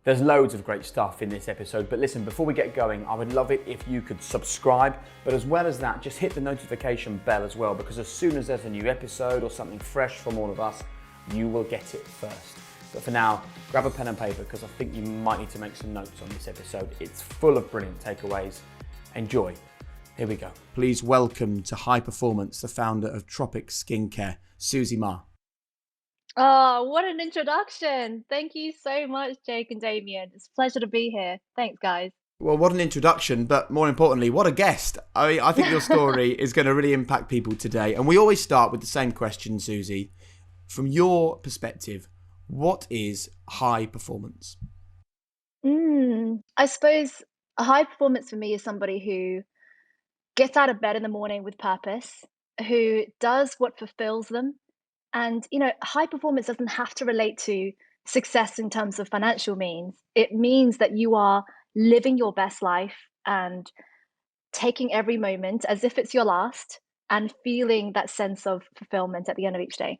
There's loads of great stuff in this episode, but listen, before we get going, I would love it if you could subscribe, but as well as that, just hit the notification bell as well, because as soon as there's a new episode or something fresh from all of us, you will get it first. But for now, grab a pen and paper, because I think you might need to make some notes on this episode. It's full of brilliant takeaways. Enjoy. Here we go. Please welcome to High Performance, the founder of Tropic Skincare, Susie Ma. Oh, what an introduction. Thank you so much, Jake and Damien. It's a pleasure to be here. Thanks, guys. Well, what an introduction, but more importantly, what a guest. I think your story is going to really impact people today. And we always start with the same question, Susie. From your perspective, what is high performance? I suppose a high performance for me is somebody who gets out of bed in the morning with purpose, who does what fulfills them. And, high performance doesn't have to relate to success in terms of financial means. It means that you are living your best life and taking every moment as if it's your last and feeling that sense of fulfillment at the end of each day.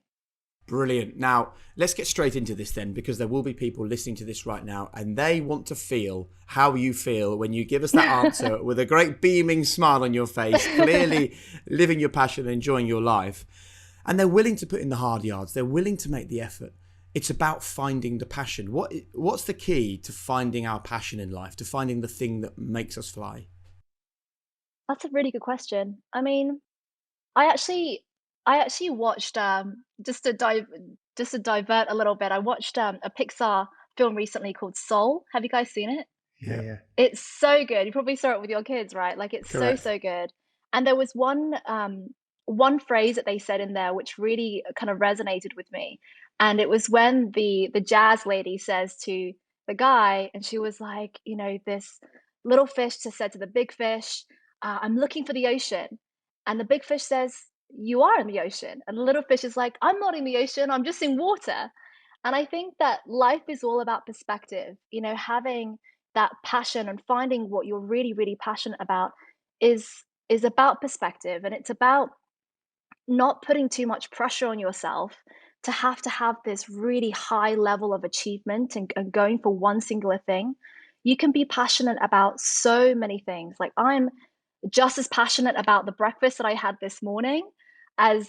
Brilliant. Now, let's get straight into this then, because there will be people listening to this right now and they want to feel how you feel when you give us that answer with a great beaming smile on your face, clearly living your passion and enjoying your life. And they're willing to put in the hard yards. They're willing to make the effort. It's about finding the passion. What's the key to finding our passion in life, to finding the thing that makes us fly? That's a really good question. I mean, I actually I actually watched just to divert a little bit. I watched a Pixar film recently called Soul. Have you guys seen it? Yeah, yeah. It's so good. You probably saw it with your kids, right? Like it's so, Correct. so good. And there was one phrase that they said in there which really kind of resonated with me. And it was when the jazz lady says to the guy, and she was like, this little fish just said to the big fish, I'm looking for the ocean. And the big fish says, you are in the ocean. And the little fish is like, I'm not in the ocean, I'm just in water. And I think that life is all about perspective, having that passion and finding what you're really, really passionate about is is about perspective, and it's about not putting too much pressure on yourself to have this really high level of achievement and going for one singular thing. You can be passionate about so many things. Like I'm just as passionate about the breakfast that I had this morning as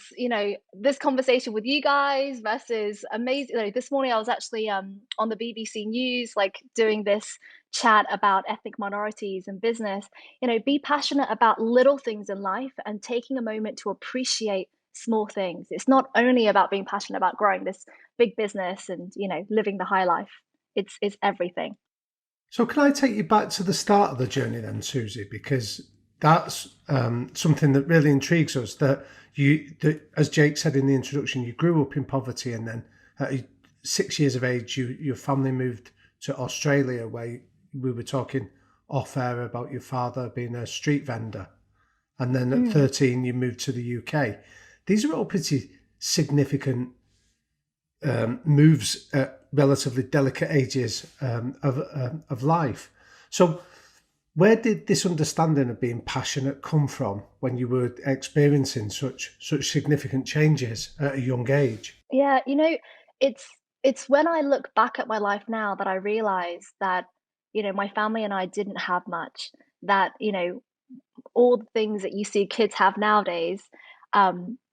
this conversation with you guys versus amazing. This morning I was actually on the BBC News, like doing this chat about ethnic minorities and business. Be passionate about little things in life and taking a moment to appreciate small things. It's not only about being passionate about growing this big business and living the high life. It's everything. So can I take you back to the start of the journey then, Susie? Because that's something that really intrigues us. That, as Jake said in the introduction, you grew up in poverty, and then at 6 years of age, your family moved to Australia, where we were talking off air about your father being a street vendor, and then at 13, you moved to the UK. These are all pretty significant moves at relatively delicate ages of life. So, where did this understanding of being passionate come from when you were experiencing such significant changes at a young age? Yeah, it's it's when I look back at my life now that I realize that, my family and I didn't have much. That, all the things that you see kids have nowadays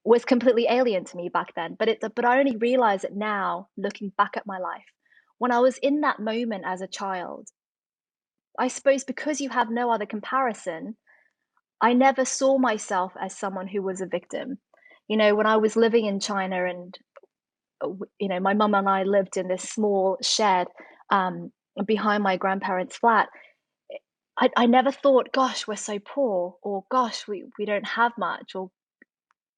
was completely alien to me back then. But I only realize it now, looking back at my life. When I was in that moment as a child, I suppose because you have no other comparison, I never saw myself as someone who was a victim. When I was living in China and my mum and I lived in this small shed behind my grandparents' flat. I never thought, gosh, we're so poor, or gosh, we don't have much, or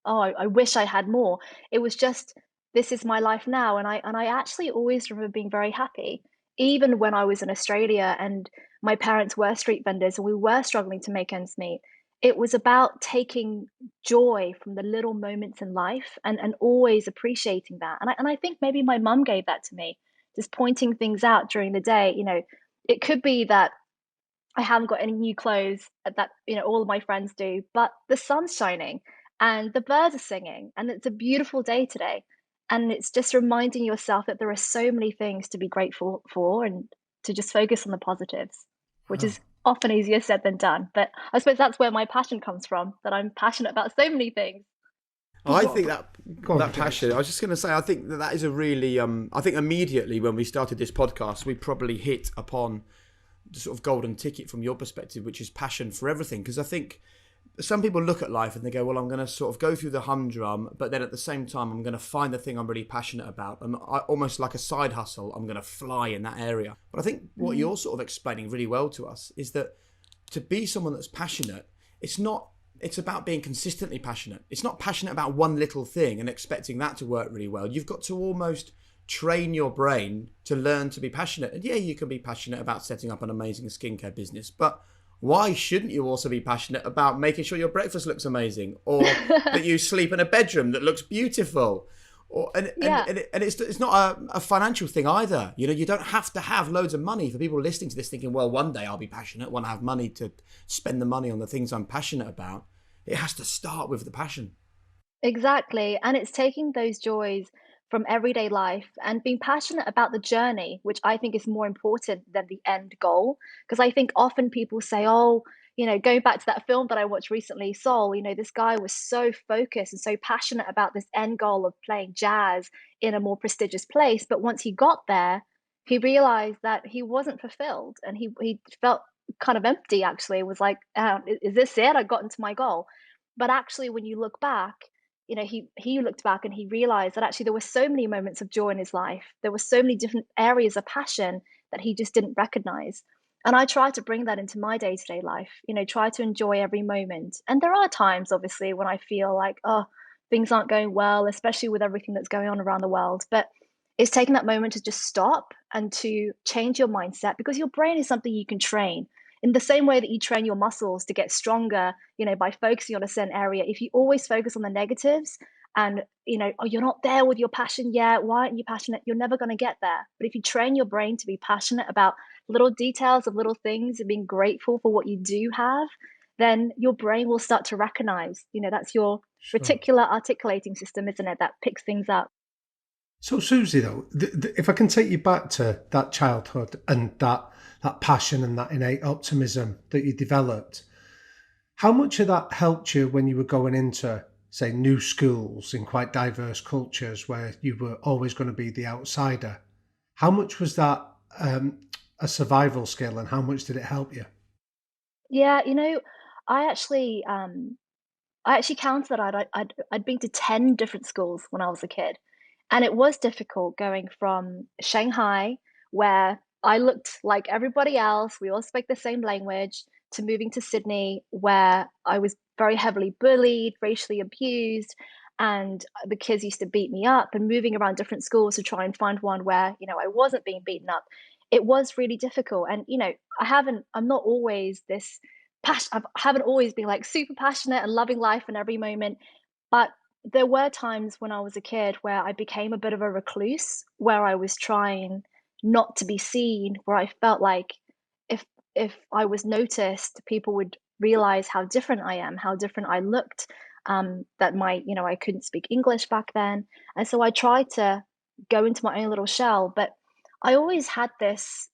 oh, I wish I had more. It was just, this is my life now. And I actually always remember being very happy, even when I was in Australia and my parents were street vendors and we were struggling to make ends meet. It was about taking joy from the little moments in life and always appreciating that. And I think maybe my mum gave that to me, just pointing things out during the day. It could be that I haven't got any new clothes that all of my friends do, but the sun's shining and the birds are singing and it's a beautiful day today. And it's just reminding yourself that there are so many things to be grateful for, and to just focus on the positives, which is often easier said than done. But I suppose that's where my passion comes from, that I'm passionate about so many things. I think that Go on, that passion. I was just going to say, I think that is a really. I think immediately when we started this podcast, we probably hit upon the sort of golden ticket from your perspective, which is passion for everything. Because I think some people look at life and they go, "Well, I'm going to sort of go through the humdrum, but then at the same time, I'm going to find the thing I'm really passionate about, and almost like a side hustle, I'm going to fly in that area." But I think what you're sort of explaining really well to us is that to be someone that's passionate, it's about being consistently passionate. It's not passionate about one little thing and expecting that to work really well. You've got to almost train your brain to learn to be passionate. And yeah, you can be passionate about setting up an amazing skincare business, but why shouldn't you also be passionate about making sure your breakfast looks amazing, or that you sleep in a bedroom that looks beautiful? And it's not a financial thing either. You know, you don't have to have loads of money. For people listening to this thinking, well, one day I'll be passionate, want to have money to spend the money on the things I'm passionate about. It has to start with the passion. Exactly. And it's taking those joys from everyday life and being passionate about the journey, which I think is more important than the end goal. Because I think often people say, oh, going back to that film that I watched recently, Soul, this guy was so focused and so passionate about this end goal of playing jazz in a more prestigious place. But once he got there, he realized that he wasn't fulfilled and he felt kind of empty, actually. It was like, is this it? I got into my goal. But actually, when you look back, he looked back and he realized that actually there were so many moments of joy in his life. There were so many different areas of passion that he just didn't recognize. And I try to bring that into my day-to-day life, try to enjoy every moment. And there are times, obviously, when I feel like, oh, things aren't going well, especially with everything that's going on around the world. But it's taking that moment to just stop and to change your mindset, because your brain is something you can train. In the same way that you train your muscles to get stronger, by focusing on a certain area, if you always focus on the negatives and, oh, you're not there with your passion yet, why aren't you passionate? You're never going to get there. But if you train your brain to be passionate about little details of little things and being grateful for what you do have, then your brain will start to recognize, that's your reticular articulating system, isn't it? That picks things up. So, Susie, though, if I can take you back to that childhood and that passion and that innate optimism that you developed, how much of that helped you when you were going into, say, new schools in quite diverse cultures where you were always going to be the outsider? How much was that a survival skill, and how much did it help you? Yeah, I actually, I actually counted that I'd been to 10 different schools when I was a kid. And it was difficult going from Shanghai, where I looked like everybody else, we all speak the same language, to moving to Sydney, where I was very heavily bullied, racially abused, and the kids used to beat me up, and moving around different schools to try and find one where, I wasn't being beaten up. It was really difficult. And, I'm not always this I haven't always been like super passionate and loving life in every moment. But there were times when I was a kid where I became a bit of a recluse, where I was trying not to be seen, where I felt like if if I was noticed, people would realize how different I am, how different I looked. That I couldn't speak English back then, and so I tried to go into my own little shell. But I always had this,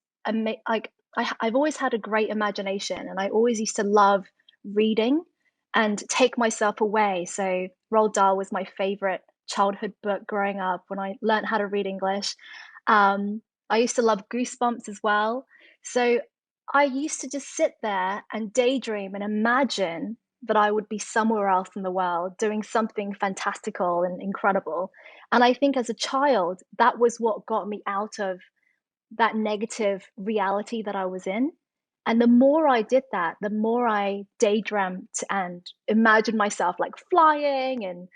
like I've always had a great imagination, and I always used to love reading and take myself away. So Roald Dahl was my favorite childhood book growing up when I learned how to read English. I used to love Goosebumps as well. So I used to just sit there and daydream and imagine that I would be somewhere else in the world doing something fantastical and incredible. And I think as a child, that was what got me out of that negative reality that I was in. And the more I did that, the more I daydreamt and imagined myself like flying and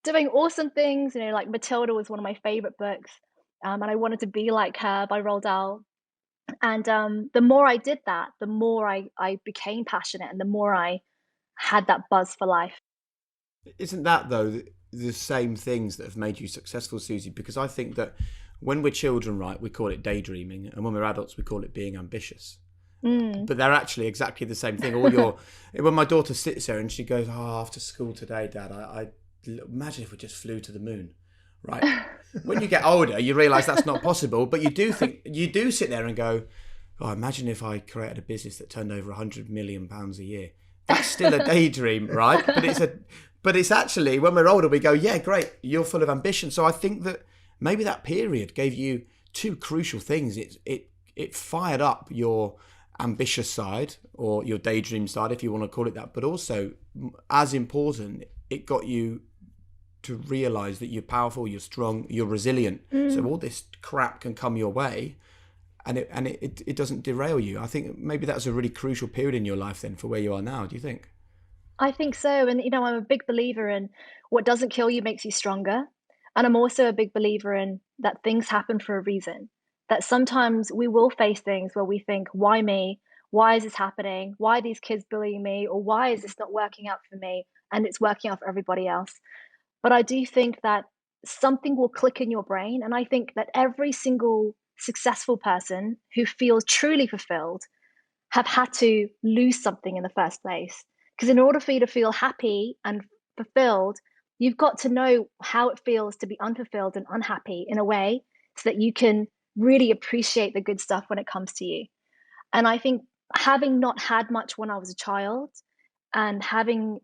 doing awesome things. Like Matilda was one of my favorite books. And I wanted to be like her by Roald Dahl. And the more I did that, the more I became passionate and the more I had that buzz for life. Isn't that, though, the same things that have made you successful, Susie? Because I think that when we're children, right, we call it daydreaming, and when we're adults, we call it being ambitious. Mm. But they're actually exactly the same thing. When my daughter sits there and she goes, "Oh, after school today, Dad, I imagine if we just flew to the moon." right? When you get older, you realise that's not possible, but you do sit there and go, oh, imagine if I created a business that turned over £100 million a year. That's still a daydream, right? But it's actually, when we're older, we go, yeah, great, you're full of ambition. So I think that maybe that period gave you two crucial things. It fired up your ambitious side, or your daydream side, if you want to call it that, but also, as important, it got you to realise that you're powerful, you're strong, you're resilient. So all this crap can come your way, and it doesn't derail you. I think maybe that's a really crucial period in your life then for where you are now. Do you think? I think so. And, I'm a big believer in what doesn't kill you makes you stronger. And I'm also a big believer in that things happen for a reason. That sometimes we will face things where we think, why me? Why is this happening? Why are these kids bullying me? Or why is this not working out for me? And it's working out for everybody else. But I do think that something will click in your brain. And I think that every single successful person who feels truly fulfilled have had to lose something in the first place. Because in order for you to feel happy and fulfilled, you've got to know how it feels to be unfulfilled and unhappy in a way so that you can really appreciate the good stuff when it comes to you. And I think having not had much when I was a child, and having,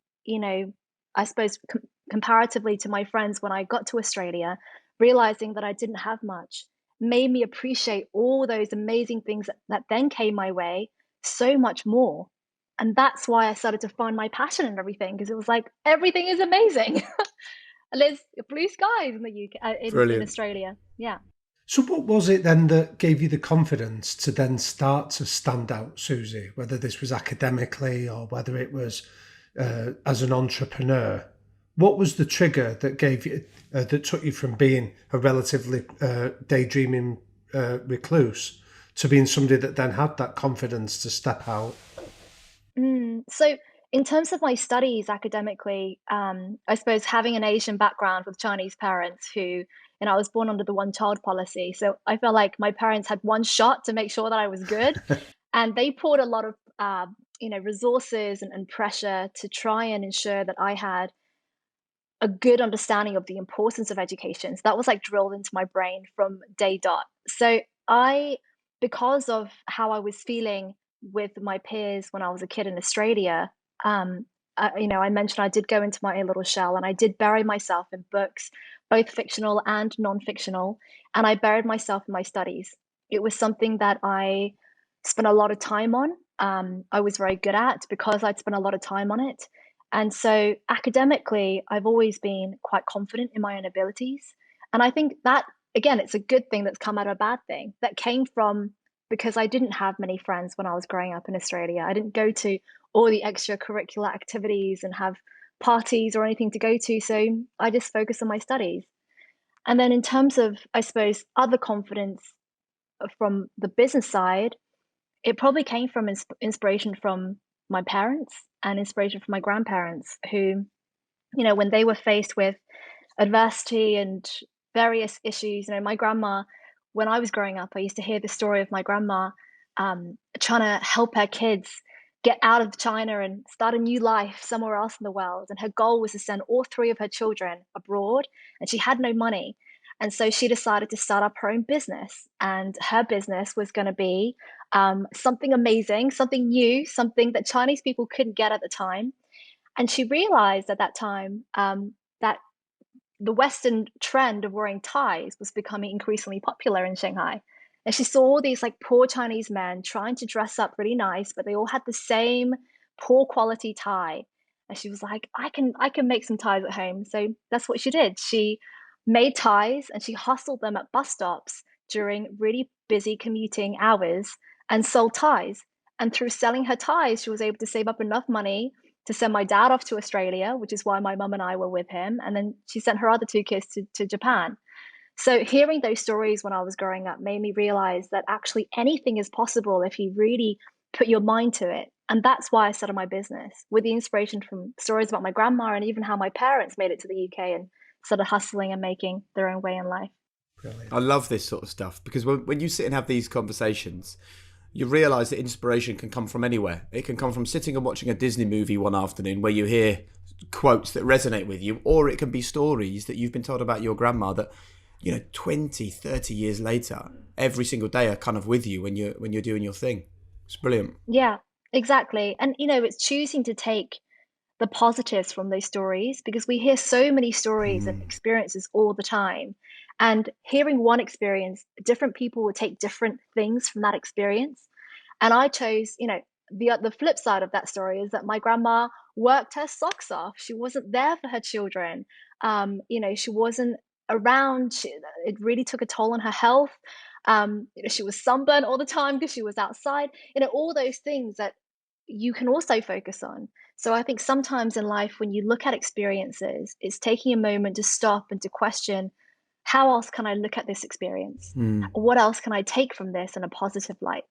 I suppose comparatively to my friends when I got to Australia, realizing that I didn't have much made me appreciate all those amazing things that then came my way so much more. And that's why I started to find my passion in everything, because it was like everything is amazing. And there's blue skies in the UK, in Brilliant. Australia. Yeah. So what was it then that gave you the confidence to then start to stand out, Susie? Whether this was academically or whether it was as an entrepreneur, what was the trigger that gave you that took you from being a relatively daydreaming recluse to being somebody that then had that confidence to step out? So in terms of my studies academically, I suppose having an Asian background with Chinese parents who, I was born under the one-child policy. So I felt like my parents had one shot to make sure that I was good. And they poured a lot of, resources and pressure to try and ensure that I had a good understanding of the importance of education. So that was like drilled into my brain from day dot. So because of how I was feeling with my peers when I was a kid in Australia, I mentioned I did go into my own little shell, and I did bury myself in books, both fictional and non-fictional, and I buried myself in my studies. It was something that I spent a lot of time on. I was very good at because I'd spent a lot of time on it. And so academically, I've always been quite confident in my own abilities. And I think that, again, it's a good thing that's come out of a bad thing that came from because I didn't have many friends when I was growing up in Australia. I didn't go to all the extracurricular activities and have parties or anything to go to. So I just focused on my studies. And then in terms of, I suppose, other confidence from the business side, it probably came from inspiration from my parents and inspiration from my grandparents who, when they were faced with adversity and various issues, my grandma, when I was growing up, I used to hear the story of my grandma trying to help her kids get out of China and start a new life somewhere else in the world. And her goal was to send all three of her children abroad, and she had no money. And so she decided to start up her own business. And her business was going to be something amazing, something new, something that Chinese people couldn't get at the time. And she realized at that time that the Western trend of wearing ties was becoming increasingly popular in Shanghai. And she saw all these like poor Chinese men trying to dress up really nice, but they all had the same poor quality tie. And she was like, I can make some ties at home. So that's what she did. She made ties and she hustled them at bus stops during really busy commuting hours and sold ties. And through selling her ties, she was able to save up enough money to send my dad off to Australia, which is why my mum and I were with him. And then she sent her other two kids to Japan. So hearing those stories when I was growing up made me realize that actually anything is possible if you really put your mind to it. And that's why I started my business, with the inspiration from stories about my grandma and even how my parents made it to the UK and started hustling and making their own way in life. Brilliant. I love this sort of stuff because when you sit and have these conversations, you realise that inspiration can come from anywhere. It can come from sitting and watching a Disney movie one afternoon where you hear quotes that resonate with you, or it can be stories that you've been told about your grandma that, 20, 30 years later, every single day are kind of with you when you're doing your thing. It's brilliant. Yeah, exactly. And it's choosing to take the positives from those stories, because we hear so many stories and Mm. experiences all the time. And hearing one experience, different people will take different things from that experience. And I chose, the flip side of that story is that my grandma worked her socks off. She wasn't there for her children. She wasn't around. It really took a toll on her health. She was sunburned all the time because she was outside. All those things that you can also focus on. So I think sometimes in life, when you look at experiences, it's taking a moment to stop and to question, how else can I look at this experience? Mm. What else can I take from this in a positive light?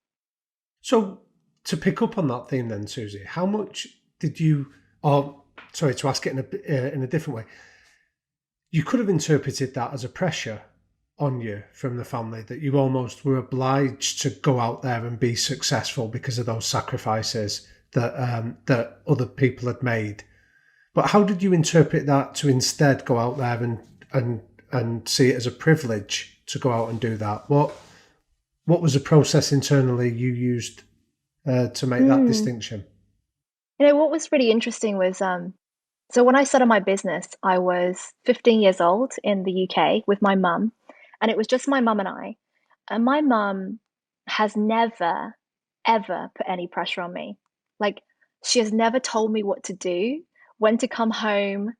So, to pick up on that theme, then, Susie, how much did you, or sorry, to ask it in a different way, you could have interpreted that as a pressure on you from the family, that you almost were obliged to go out there and be successful because of those sacrifices that other people had made. But how did you interpret that to instead go out there and see it as a privilege to go out and do that? What was the process internally you used to make that Mm. distinction? What was really interesting was, so when I started my business, I was 15 years old in the UK with my mum, and it was just my mum and I. And my mum has never, ever put any pressure on me. Like, she has never told me what to do, when to come home.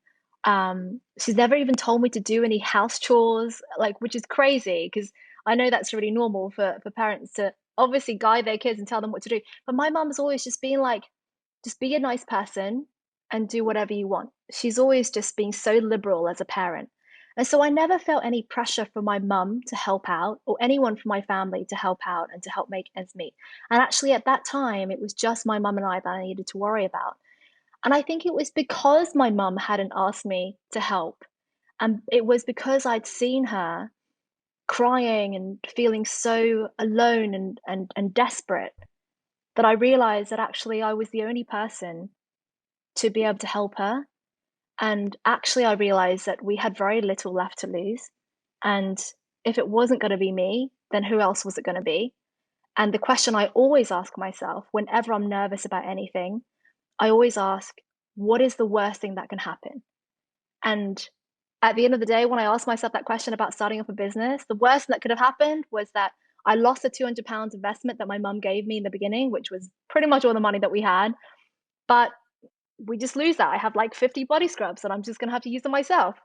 She's never even told me to do any house chores, like, which is crazy because I know that's really normal for parents to obviously guide their kids and tell them what to do. But my mum's always just been like, just be a nice person and do whatever you want. She's always just been so liberal as a parent. And so I never felt any pressure from my mum to help out, or anyone from my family to help out and to help make ends meet. And actually, at that time, it was just my mum and I that I needed to worry about. And I think it was because my mum hadn't asked me to help. And it was because I'd seen her crying and feeling so alone and desperate, that I realized that actually I was the only person to be able to help her. And actually, I realized that we had very little left to lose. And if it wasn't going to be me, then who else was it going to be? And the question I always ask myself whenever I'm nervous about anything, I always ask, what is the worst thing that can happen? And at the end of the day, when I ask myself that question about starting up a business, the worst that could have happened was that I lost the £200 investment that my mum gave me in the beginning, which was pretty much all the money that we had. But we just lose that. I have like 50 body scrubs and I'm just gonna have to use them myself.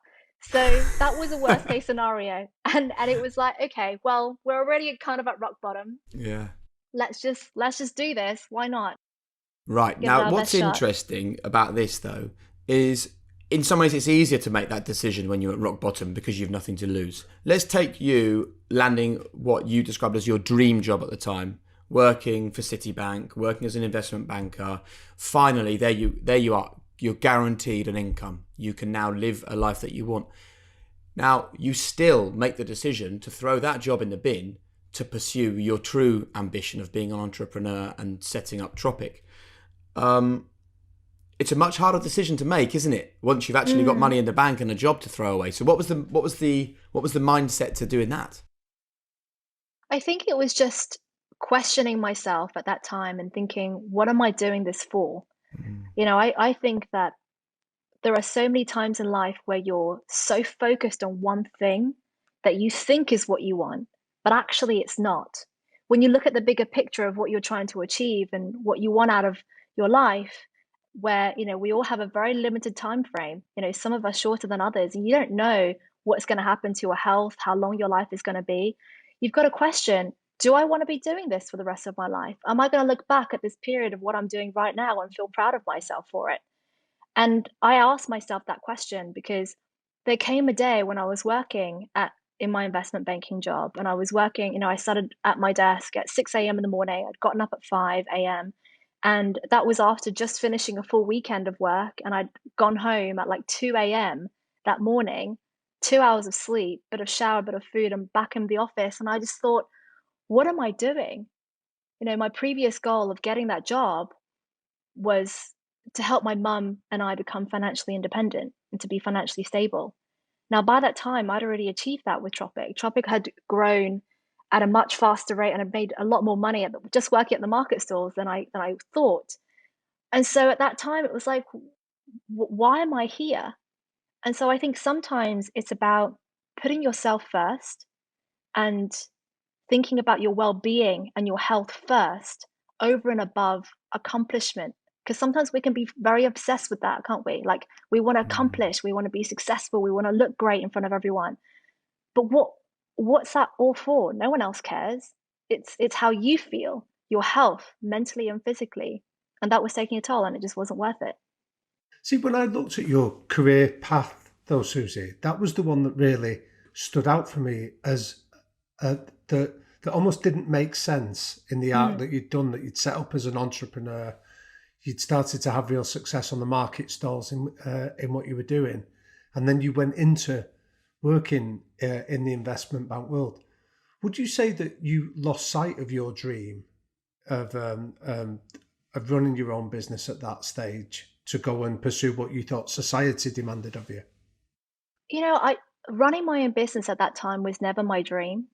So that was a worst case scenario. And it was like, okay, well, we're already kind of at rock bottom. Yeah. Let's just do this. Why not? Right. Give it Now, our what's best shot. interesting about this, though, is in some ways it's easier to make that decision when you're at rock bottom because you've nothing to lose. Let's take you landing what you described as your dream job at the time, working for Citibank, working as an investment banker. Finally, there you are. You're guaranteed an income. You can now live a life that you want. Now, you still make the decision to throw that job in the bin to pursue your true ambition of being an entrepreneur and setting up Tropic. It's a much harder decision to make, isn't it? Once you've actually got Mm. money in the bank and a job to throw away. So what was the mindset to doing that? I think it was just questioning myself at that time and thinking, what am I doing this for? Mm. I think that there are so many times in life where you're so focused on one thing that you think is what you want, but actually it's not. When you look at the bigger picture of what you're trying to achieve and what you want out of your life, where we all have a very limited time frame, some of us shorter than others, and you don't know what's going to happen to your health, how long your life is going to be. You've got to question, do I want to be doing this for the rest of my life? Am I going to look back at this period of what I'm doing right now and feel proud of myself for it? And I asked myself that question because there came a day when I was working in my investment banking job, and I was working, I started at my desk at 6 a.m. in the morning. I'd gotten up at 5 a.m. And that was after just finishing a full weekend of work. And I'd gone home at like 2 a.m. that morning, 2 hours of sleep, bit of shower, bit of food, and back in the office. And I just thought, what am I doing? My previous goal of getting that job was to help my mum and I become financially independent and to be financially stable. Now, by that time, I'd already achieved that with Tropic. Tropic had grown at a much faster rate and had made a lot more money just working at the market stalls than I thought. And so at that time, it was like, why am I here? And so I think sometimes it's about putting yourself first and thinking about your well-being and your health first over and above accomplishment. Because sometimes we can be very obsessed with that, can't we? Like we want to Mm. accomplish, we want to be successful, we want to look great in front of everyone. But what's that all for? No one else cares. It's how you feel, your health, mentally and physically. And that was taking a toll and it just wasn't worth it. See, when I looked at your career path, though, Susie, that was the one that really stood out for me as uh, that almost didn't make sense in the arc Mm. that you'd done, that you'd set up as an entrepreneur. You'd started to have real success on the market stalls in what you were doing, and then you went into working in the investment bank world. Would you say that you lost sight of your dream of running your own business at that stage to go and pursue what you thought society demanded of you? I running my own business at that time was never my dream.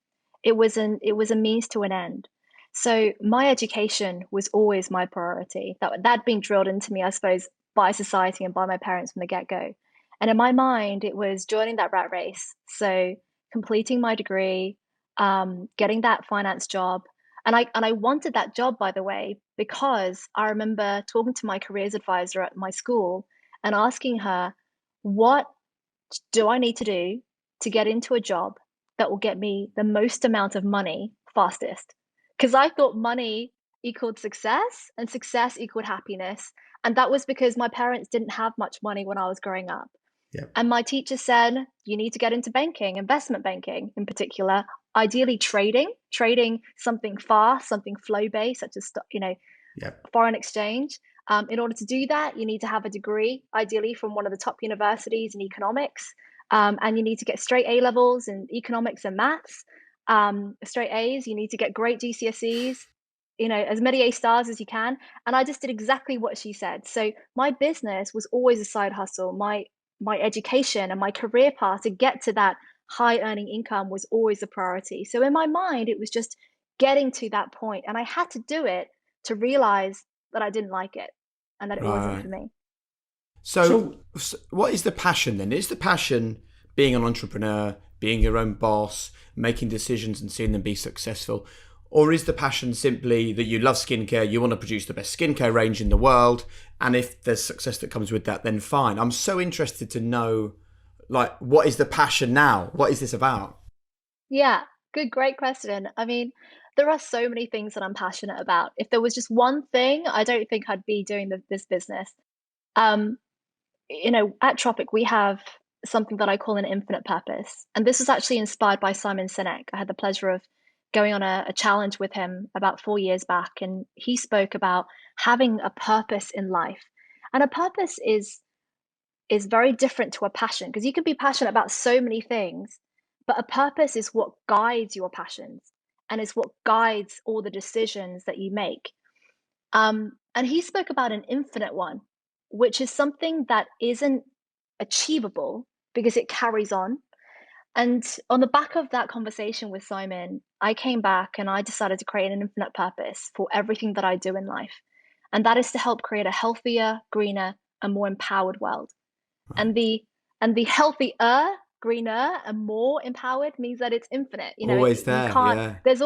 It was a means to an end. So my education was always my priority. That'd been drilled into me, I suppose, by society and by my parents from the get-go. And in my mind, it was joining that rat race. So completing my degree, getting that finance job. And I wanted that job, by the way, because I remember talking to my careers advisor at my school and asking her, what do I need to do to get into a job that will get me the most amount of money fastest? Because I thought money equaled success and success equaled happiness. And that was because my parents didn't have much money when I was growing up. Yeah, And my teacher said, you need to get into banking, investment banking in particular, ideally trading something fast, something flow based, such as, yeah, foreign exchange. In order to do that, you need to have a degree, ideally from one of the top universities in economics. And you need to get straight A levels in economics and maths, straight A's. You need to get great GCSEs, as many A stars as you can. And I just did exactly what she said. So my business was always a side hustle. My education and my career path to get to that high earning income was always a priority. So in my mind, it was just getting to that point, and I had to do it to realize that I didn't like it and that it wasn't Right. for me. So, so what is the passion then? Is the passion being an entrepreneur, being your own boss, making decisions and seeing them be successful? Or is the passion simply that you love skincare, you want to produce the best skincare range in the world, and if there's success that comes with that, then fine. I'm so interested to know, like, what is the passion now? What is this about? Yeah, great question. I mean, there are so many things that I'm passionate about. If there was just one thing, I don't think I'd be doing this business. Um, at Tropic, we have something that I call an infinite purpose. And this was actually inspired by Simon Sinek. I had the pleasure of going on a challenge with him about 4 years back, and he spoke about having a purpose in life. And a purpose is very different to a passion because you can be passionate about so many things, but a purpose is what guides your passions and is what guides all the decisions that you make. And he spoke about an infinite one, which is something that isn't achievable because it carries on. And on the back of that conversation with Simon, I came back and I decided to create an infinite purpose for everything that I do in life. And that is to help create a healthier, greener, and more empowered world. Right. And the healthier, greener, and more empowered means that it's infinite. Always You there, can't. yeah. There's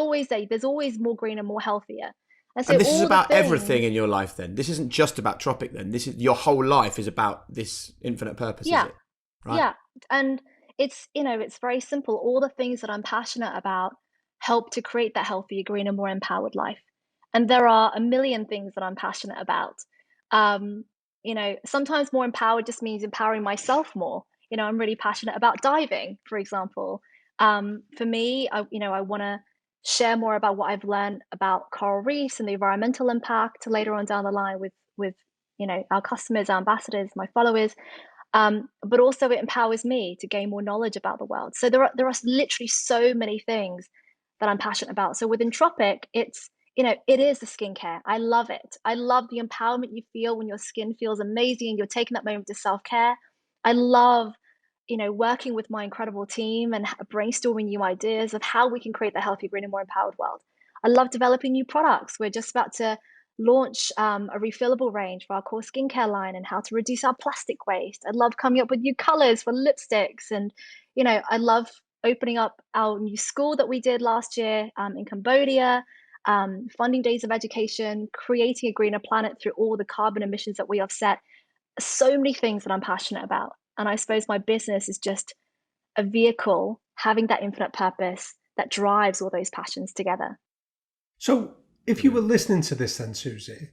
always more greener, more healthier. And so And this is all the about everything things, in your life then. This isn't just about Tropic then. This is your whole life is about this infinite purpose, is yeah, it? Right. yeah. And it's very simple. All the things that I'm passionate about help to create that healthier, greener, more empowered life. And there are a million things that I'm passionate about. Um, sometimes more empowered just means empowering myself more. I'm really passionate about diving, for example. For me, I want to share more about what I've learned about coral reefs and the environmental impact later on down the line with our customers, our ambassadors, my followers. But also it empowers me to gain more knowledge about the world. So there are literally so many things that I'm passionate about. So within Tropic, it is the skincare. I love it. I love the empowerment you feel when your skin feels amazing and you're taking that moment to self-care. I love, working with my incredible team and brainstorming new ideas of how we can create the healthier, greener, more empowered world. I love developing new products. We're just about to launch a refillable range for our core skincare line and how to reduce our plastic waste. I love coming up with new colors for lipsticks. And, I love opening up our new school that we did last year in Cambodia, funding days of education, creating a greener planet through all the carbon emissions that we offset. So many things that I'm passionate about. And I suppose my business is just a vehicle having that infinite purpose that drives all those passions together. So, if you were listening to this, then Susie,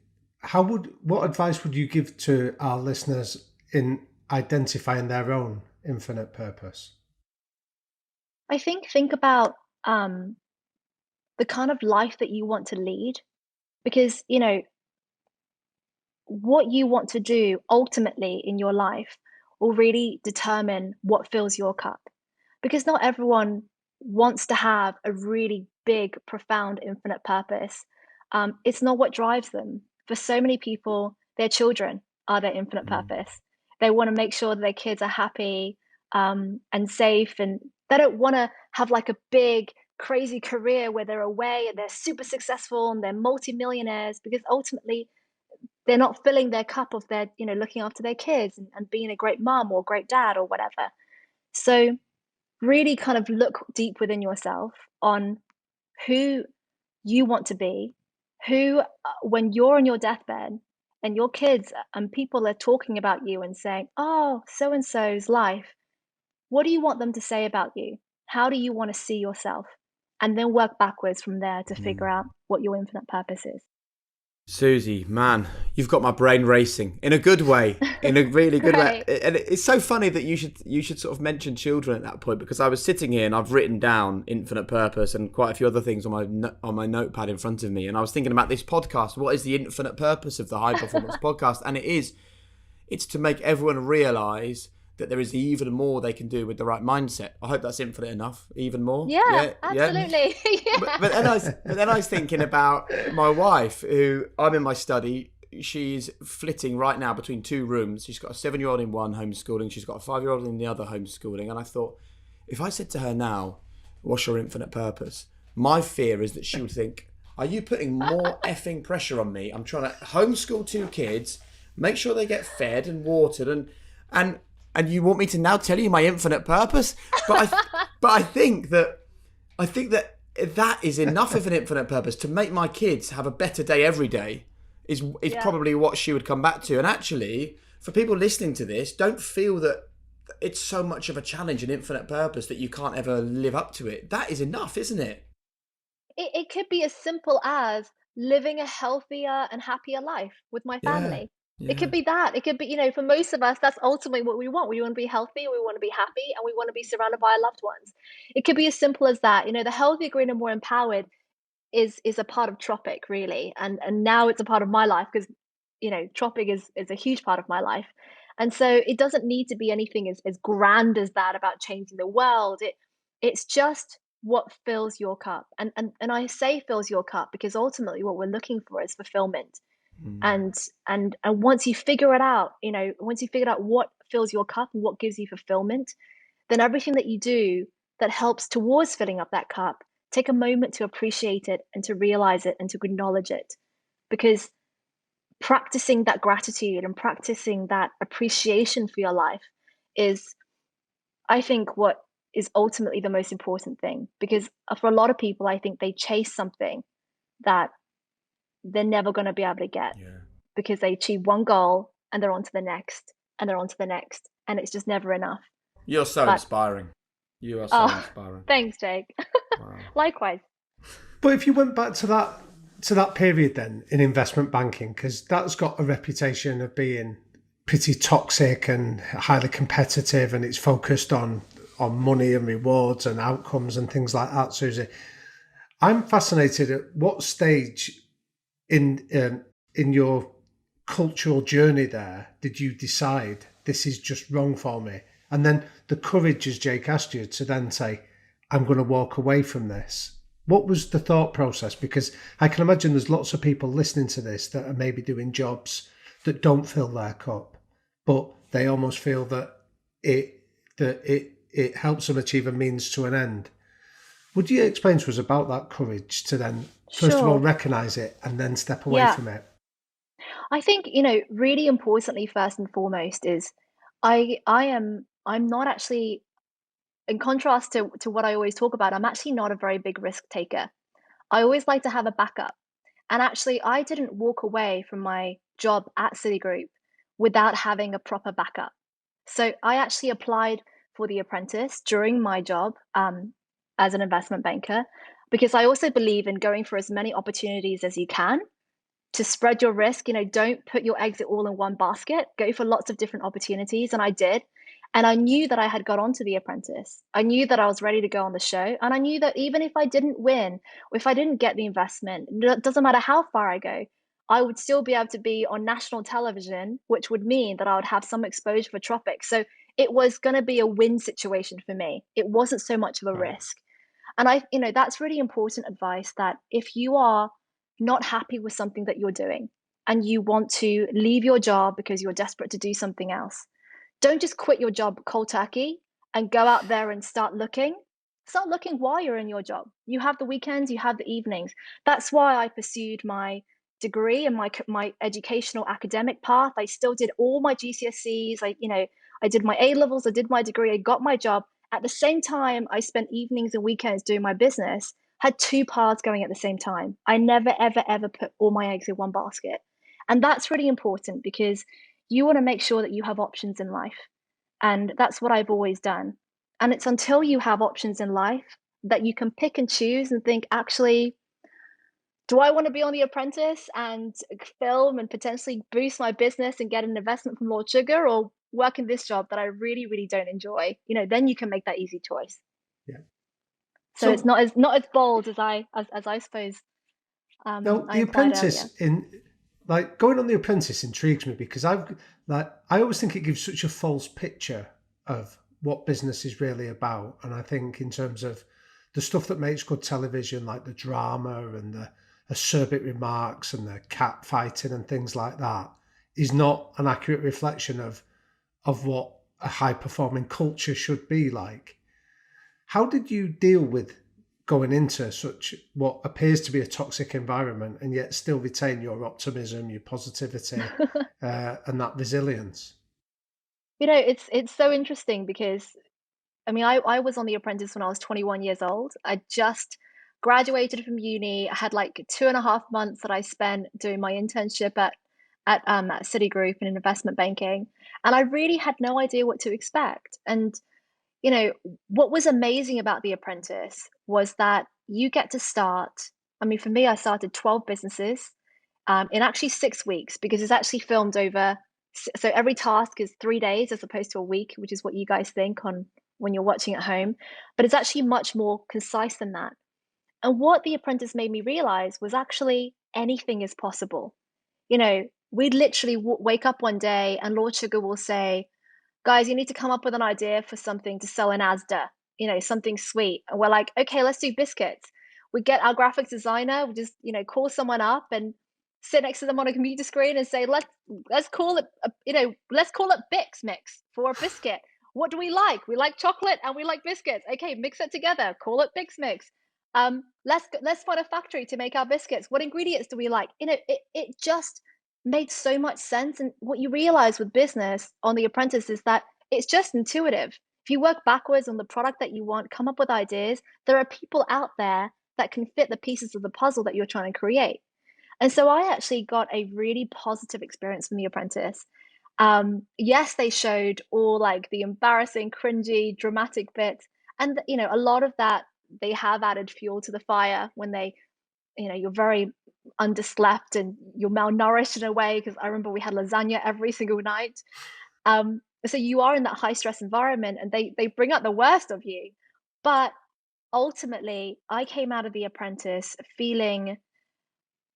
what advice would you give to our listeners in identifying their own infinite purpose? I think about the kind of life that you want to lead, because what you want to do ultimately in your life will really determine what fills your cup. Because not everyone wants to have a really big, profound, infinite purpose. It's not what drives them. For so many people, their children are their infinite purpose. They want to make sure that their kids are happy and safe, and they don't want to have like a big, crazy career where they're away and they're super successful and they're multimillionaires, because ultimately they're not filling their cup of their, looking after their kids and being a great mom or great dad or whatever. So really kind of look deep within yourself on who you want to be, who, when you're on your deathbed and your kids and people are talking about you and saying, oh, so and so's life, what do you want them to say about you? How do you want to see yourself? And then work backwards from there to figure out what your infinite purpose is. Susie, man, you've got my brain racing in a good way, in a really good way. And it's so funny that you should sort of mention children at that point, because I was sitting here and I've written down infinite purpose and quite a few other things on my notepad in front of me, and I was thinking about this podcast. What is the infinite purpose of the High Performance Podcast? And it's to make everyone realise that there is even more they can do with the right mindset. I hope that's infinite enough. Even more. Yeah, absolutely. Yeah. But then I was thinking about my wife, who I'm in my study. She's flitting right now between two rooms. She's got a 7-year-old in one homeschooling. She's got a 5-year-old in the other homeschooling. And I thought, if I said to her now, what's your infinite purpose? My fear is that she would think, are you putting more effing pressure on me? I'm trying to homeschool 2 kids, make sure they get fed and watered, and you want me to now tell you my infinite purpose? But I think that is enough of an infinite purpose to make my kids have a better day every day. Is probably what she would come back to. And actually, for people listening to this, don't feel that it's so much of a challenge, an infinite purpose, that you can't ever live up to it. That is enough, isn't it? It could be as simple as living a healthier and happier life with my family. Yeah. It could be that. It could be, for most of us, that's ultimately what we want. We want to be healthy, we want to be happy, and we want to be surrounded by our loved ones. It could be as simple as that. The healthier, greener, more empowered is a part of Tropic, really. And now it's a part of my life because, Tropic is a huge part of my life. And so it doesn't need to be anything as grand as that about changing the world. It's just what fills your cup. And I say fills your cup because ultimately what we're looking for is fulfillment. And once you figure it out, once you figured out what fills your cup and what gives you fulfillment, then everything that you do that helps towards filling up that cup, take a moment to appreciate it and to realize it and to acknowledge it. Because practicing that gratitude and practicing that appreciation for your life is, I think, what is ultimately the most important thing. Because for a lot of people, I think they chase something that they're never going to be able to get because they achieve one goal and they're on to the next and they're on to the next, and it's just never enough. You're so inspiring. You are so inspiring. Thanks, Jake. Wow. Likewise. But if you went back to that period then in investment banking, because that's got a reputation of being pretty toxic and highly competitive, and it's focused on money and rewards and outcomes and things like that, Susie. I'm fascinated at what stage in your cultural journey there did you decide this is just wrong for me, and then the courage, as Jake asked you, to then say, I'm going to walk away from this. What was the thought process? Because I can imagine there's lots of people listening to this that are maybe doing jobs that don't fill their cup, but they almost feel that it helps them achieve a means to an end. Would you explain to us about that courage to then, first of all, Sure. recognize it and then step away Yeah. from it? I think, really importantly, first and foremost is I'm not actually, in contrast to what I always talk about, I'm actually not a very big risk taker. I always like to have a backup. And actually, I didn't walk away from my job at Citigroup without having a proper backup. So I actually applied for the apprentice during my job as an investment banker because I also believe in going for as many opportunities as you can to spread your risk. Don't put your eggs all in one basket. Go for lots of different opportunities. And I did. And I knew that I had got onto The Apprentice. I knew that I was ready to go on the show. And I knew that even if I didn't win, or if I didn't get the investment, it doesn't matter how far I go, I would still be able to be on national television, which would mean that I would have some exposure for Tropic. So it was going to be a win situation for me. It wasn't so much of a Right. risk. And that's really important advice, that if you are not happy with something that you're doing and you want to leave your job because you're desperate to do something else, don't just quit your job cold turkey and go out there and start looking. Start looking while you're in your job. You have the weekends, you have the evenings. That's why I pursued my degree and my educational academic path. I still did all my GCSEs. I did my A levels, I did my degree, I got my job. At the same time, I spent evenings and weekends doing my business, had two paths going at the same time. I never, ever, ever put all my eggs in one basket. And that's really important because you want to make sure that you have options in life. And that's what I've always done. And it's until you have options in life that you can pick and choose and think, actually, do I want to be on The Apprentice and film and potentially boost my business and get an investment from Lord Sugar, or work in this job that I really, really don't enjoy? Then you can make that easy choice. Yeah. So it's So not as bold as I suppose now I the implied earlier. apprentice in like going on the apprentice intrigues me because I always think it gives such a false picture of what business is really about. And I think in terms of the stuff that makes good television, like the drama and the acerbic remarks and the cat fighting and things like that, is not an accurate reflection of what a high performing culture should be like. How did you deal with going into such what appears to be a toxic environment and yet still retain your optimism, your positivity, and that resilience? It's so interesting because I was on The Apprentice when I was 21 years old. I just graduated from uni. I had like 2.5 months that I spent doing my internship at Citigroup in investment banking, and I really had no idea what to expect. And you know what was amazing about The Apprentice was that you get to start. For me, I started 12 businesses in actually 6 weeks, because it's actually filmed over. So every task is 3 days as opposed to a week, which is what you guys think on when you're watching at home. But it's actually much more concise than that. And what The Apprentice made me realize was actually anything is possible. We'd literally wake up one day and Lord Sugar will say, guys, you need to come up with an idea for something to sell in Asda, something sweet. And we're like, okay, let's do biscuits. We get our graphics designer, we just, call someone up and sit next to them on a computer screen and say, let's call it, let's call it Bix Mix for a biscuit. What do we like? We like chocolate and we like biscuits. Okay, mix it together. Call it Bix Mix. Let's find a factory to make our biscuits. What ingredients do we like? It just made so much sense. And what you realize with business on The Apprentice is that it's just intuitive. If you work backwards on the product that you want, come up with ideas, there are people out there that can fit the pieces of the puzzle that you're trying to create. And so I actually got a really positive experience from The Apprentice. Yes, they showed all like the embarrassing, cringy, dramatic bits. And, a lot of that, they have added fuel to the fire when you're very underslept and you're malnourished in a way, because I remember we had lasagna every single night. So you are in that high stress environment and they bring out the worst of you. But ultimately, I came out of The Apprentice feeling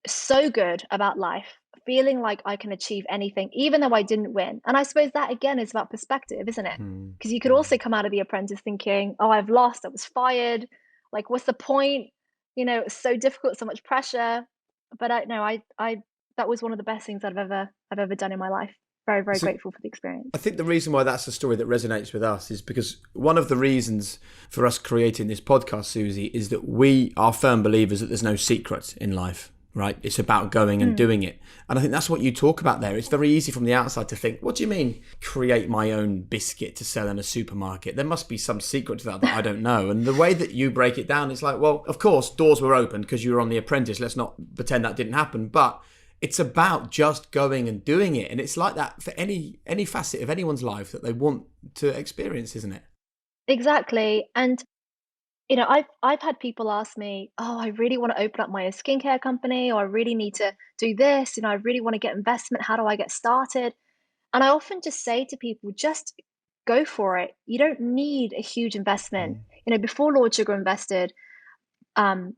so good about life, feeling like I can achieve anything, even though I didn't win. And I suppose that again is about perspective, isn't it? Mm, Because you could mm. also come out of The Apprentice thinking, oh, I've lost, I was fired. Like, what's the point? It was so difficult, so much pressure. But I no, I that was one of the best things I've ever done in my life. Very, very So grateful for the experience. I think the reason why that's a story that resonates with us is because one of the reasons for us creating this podcast, Susie, is that we are firm believers that there's no secret in life, right? It's about going and Mm, doing it. And I think that's what you talk about there. It's very easy from the outside to think, what do you mean create my own biscuit to sell in a supermarket? There must be some secret to that I don't know. And the way that you break it down is like, well, of course, doors were open because you were on The Apprentice. Let's not pretend that didn't happen. But it's about just going and doing it. And it's like that for any facet of anyone's life that they want to experience, isn't it? exactly. And I've had people ask me, "Oh, I really want to open up my own skincare company, or I really need to do this. I really want to get investment. How do I get started?" And I often just say to people, just go for it. You don't need a huge investment. Mm. Before Lord Sugar invested, um,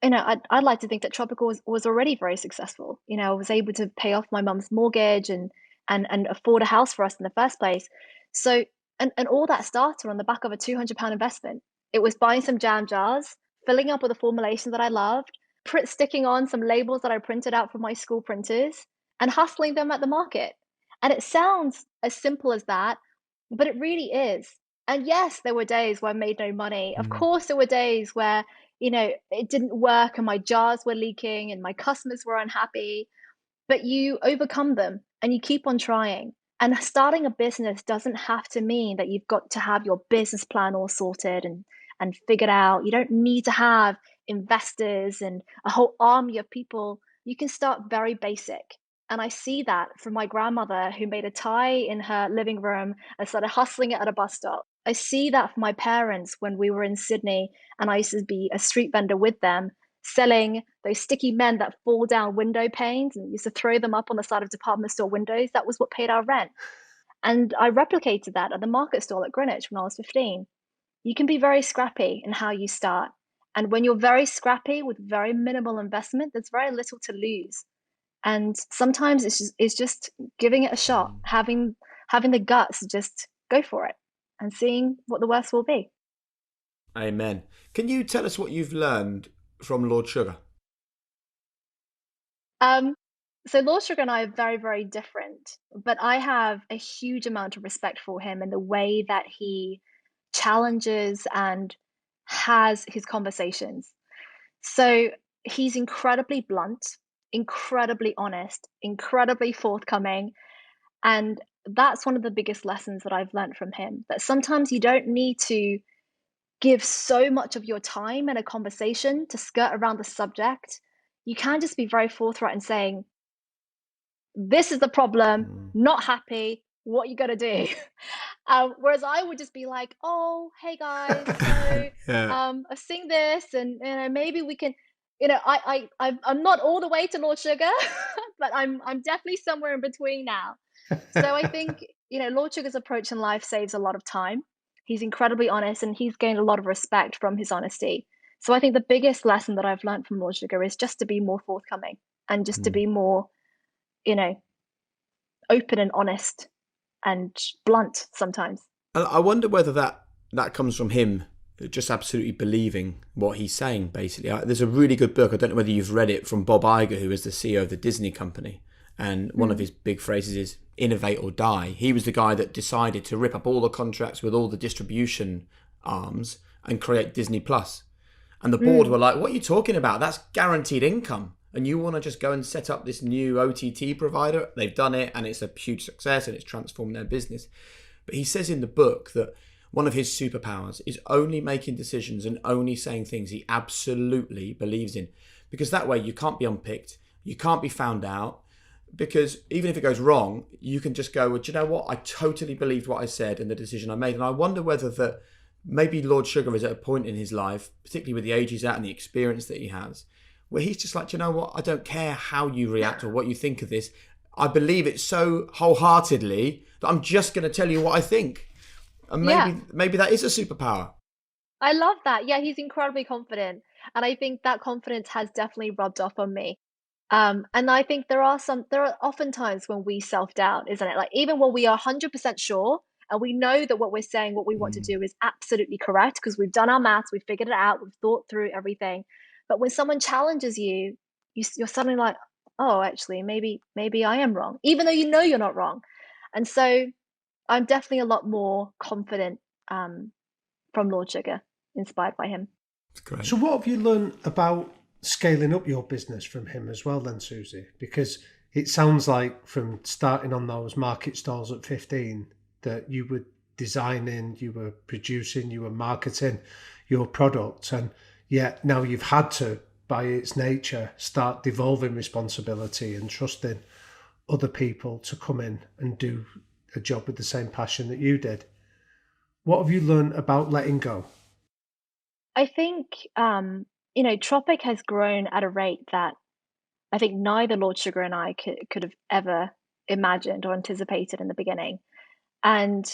I'd like to think that Tropical was already very successful. I was able to pay off my mum's mortgage and afford a house for us in the first place. So and all that started on the back of a £200 investment. It was buying some jam jars, filling up with a formulation that I loved, sticking on some labels that I printed out from my school printers, and hustling them at the market. And it sounds as simple as that, but it really is. And yes, there were days where I made no money. Of Mm. course, there were days where it didn't work and my jars were leaking and my customers were unhappy, but you overcome them and you keep on trying. And starting a business doesn't have to mean that you've got to have your business plan all sorted and figured out. You don't need to have investors and a whole army of people. You can start very basic. And I see that from my grandmother who made a tie in her living room and started hustling it at a bus stop. I see that from my parents when we were in Sydney and I used to be a street vendor with them, selling those sticky men that fall down window panes and used to throw them up on the side of department store windows. That was what paid our rent. And I replicated that at the market stall at Greenwich when I was 15. You can be very scrappy in how you start. And when you're very scrappy with very minimal investment, there's very little to lose. And sometimes it's just giving it a shot, Mm. having the guts to just go for it and seeing what the worst will be. Amen. Can you tell us what you've learned from Lord Sugar? Um, so Lord Sugar and I are very, very different, but I have a huge amount of respect for him and the way that he challenges and has his conversations. So he's incredibly blunt, incredibly honest, incredibly forthcoming. And that's one of the biggest lessons that I've learned from him, that sometimes you don't need to give so much of your time in a conversation to skirt around the subject. You can just be very forthright and saying, this is the problem, Mm. not happy, what you gonna do? Whereas I would just be like, oh, hey guys, so Yeah. I've seen this, and maybe we can, I'm not all the way to Lord Sugar, but I'm definitely somewhere in between now. So I think Lord Sugar's approach in life saves a lot of time. He's incredibly honest, and he's gained a lot of respect from his honesty. So I think the biggest lesson that I've learned from Lord Sugar is just to be more forthcoming and just to Mm. be more, you know, open and honest and blunt sometimes. I wonder whether that comes from him just absolutely believing what he's saying, basically. There's a really good book, I don't know whether you've read it, from Bob Iger, who is the CEO of the Disney company. And one of Mm, his big phrases is innovate or die. He was the guy that decided to rip up all the contracts with all the distribution arms and create Disney Plus. And the board mm, were like, what are you talking about? That's guaranteed income. And you want to just go and set up this new OTT provider? They've done it and it's a huge success and it's transformed their business. But he says in the book that one of his superpowers is only making decisions and only saying things he absolutely believes in. Because that way you can't be unpicked, you can't be found out. Because even if it goes wrong, you can just go, well, do you know what? I totally believed what I said and the decision I made. And I wonder whether that maybe Lord Sugar is at a point in his life, particularly with the age he's at and the experience that he has, where he's just like, do you know what? I don't care how you react or what you think of this. I believe it so wholeheartedly that I'm just going to tell you what I think. And yeah, maybe that is a superpower. I love that. Yeah, he's incredibly confident. And I think that confidence has definitely rubbed off on me. And I think there are often times when we self-doubt, isn't it? Like even when we are 100% sure and we know that what we're saying, what we want to Mm. do is absolutely correct because we've done our maths, we've figured it out, we've thought through everything. But when someone challenges you, you're suddenly like, oh, actually, maybe I am wrong, even though you know you're not wrong. And so I'm definitely a lot more confident from Lord Sugar, inspired by him. It's great. So what have you learned about scaling up your business from him as well then, Susie? Because it sounds like from starting on those market stalls at 15 that you were designing, you were producing, you were marketing your product, and yet now you've had to, by its nature, start devolving responsibility and trusting other people to come in and do a job with the same passion that you did. What have you learned about letting go? I think, Tropic has grown at a rate that I think neither Lord Sugar and I could have ever imagined or anticipated in the beginning. And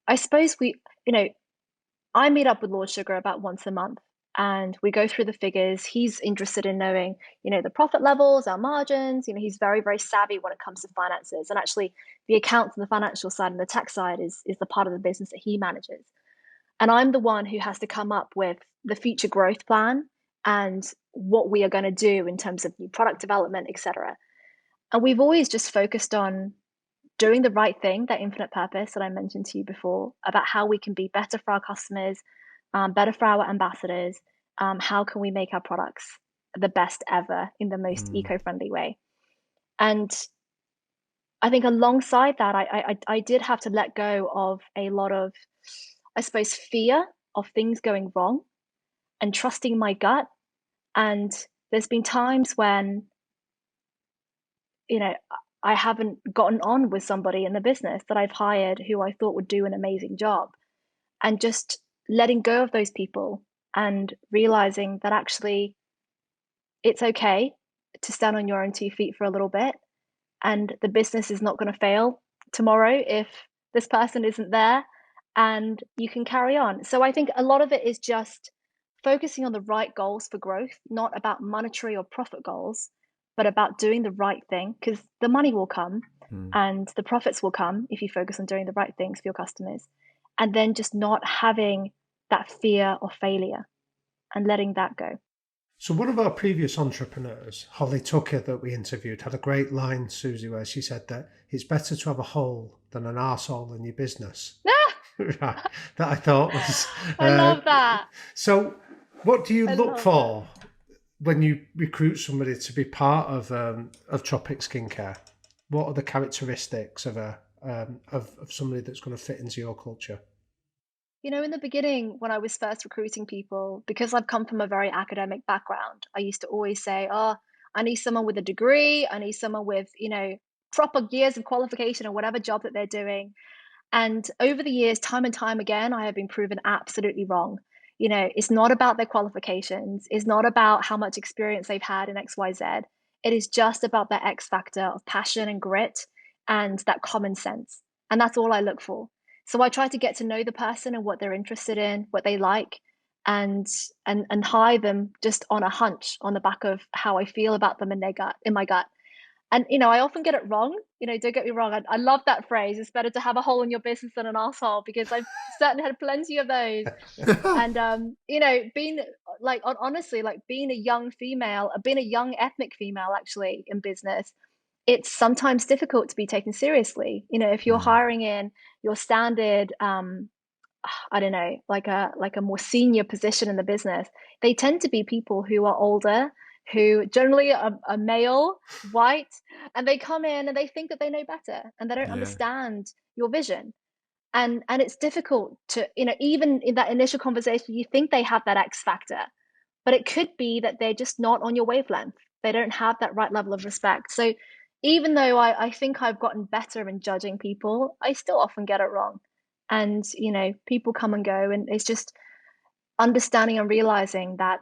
I suppose I meet up with Lord Sugar about once a month and we go through the figures. He's interested in knowing, the profit levels, our margins. He's very, very savvy when it comes to finances. And actually, the accounts and the financial side and the tax side is the part of the business that he manages. And I'm the one who has to come up with the future growth plan and what we are going to do in terms of new product development, etc. And we've always just focused on doing the right thing, that infinite purpose that I mentioned to you before, about how we can be better for our customers, better for our ambassadors. How can we make our products the best ever in the most eco-friendly way? And I think alongside that, I did have to let go of a lot of, I suppose, fear of things going wrong and trusting my gut. And there's been times when, I haven't gotten on with somebody in the business that I've hired who I thought would do an amazing job. And just letting go of those people and realizing that actually it's okay to stand on your own 2 feet for a little bit. And the business is not going to fail tomorrow if this person isn't there, and you can carry on. So I think a lot of it is just focusing on the right goals for growth, not about monetary or profit goals, but about doing the right thing, because the money will come and the profits will come if you focus on doing the right things for your customers. And then just not having that fear of failure and letting that go. So one of our previous entrepreneurs, Holly Tucker, that we interviewed, had a great line, Susie, where she said that it's better to have a hole than an arsehole in your business. Right, that I thought was... I love that. So what do you look love for when you recruit somebody to be part of Tropic Skincare? What are the characteristics of somebody that's going to fit into your culture? In the beginning, when I was first recruiting people, because I've come from a very academic background, I used to always say, oh, I need someone with a degree. I need someone with, proper years of qualification or whatever job that they're doing. And over the years, time and time again, I have been proven absolutely wrong. It's not about their qualifications. It's not about how much experience they've had in XYZ. It is just about their X factor of passion and grit and that common sense. And that's all I look for. So I try to get to know the person and what they're interested in, what they like, and hire them just on a hunch, on the back of how I feel about them in my gut. And I often get it wrong. Don't get me wrong. I love that phrase. It's better to have a hole in your business than an asshole, because I've certainly had plenty of those. And being honestly, like being a young female, being a young ethnic female actually in business, it's sometimes difficult to be taken seriously. If you're hiring in your standard, I don't know, like a more senior position in the business, they tend to be people who are older, who generally are male, white, and they come in and they think that they know better and they don't understand your vision. And it's difficult to, even in that initial conversation, you think they have that X factor, but it could be that they're just not on your wavelength. They don't have that right level of respect. So even though I think I've gotten better in judging people, I still often get it wrong. And, people come and go, and it's just understanding and realizing that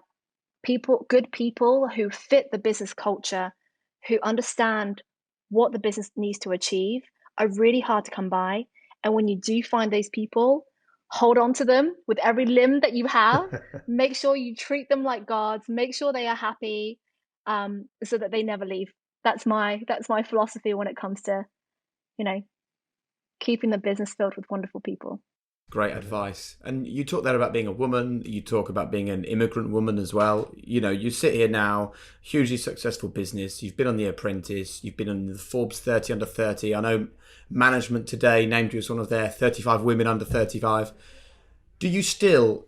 good people who fit the business culture, who understand what the business needs to achieve, are really hard to come by. And when you do find those people, hold on to them with every limb that you have. Make sure you treat them like gods. Make sure they are happy, so that they never leave. That's my philosophy when it comes to, keeping the business filled with wonderful people. Great advice. And you talk there about being a woman. You talk about being an immigrant woman as well. You know, you sit here now, hugely successful business. You've been on The Apprentice. You've been on the Forbes 30 under 30. I know Management Today named you as one of their 35 women under 35. Do you still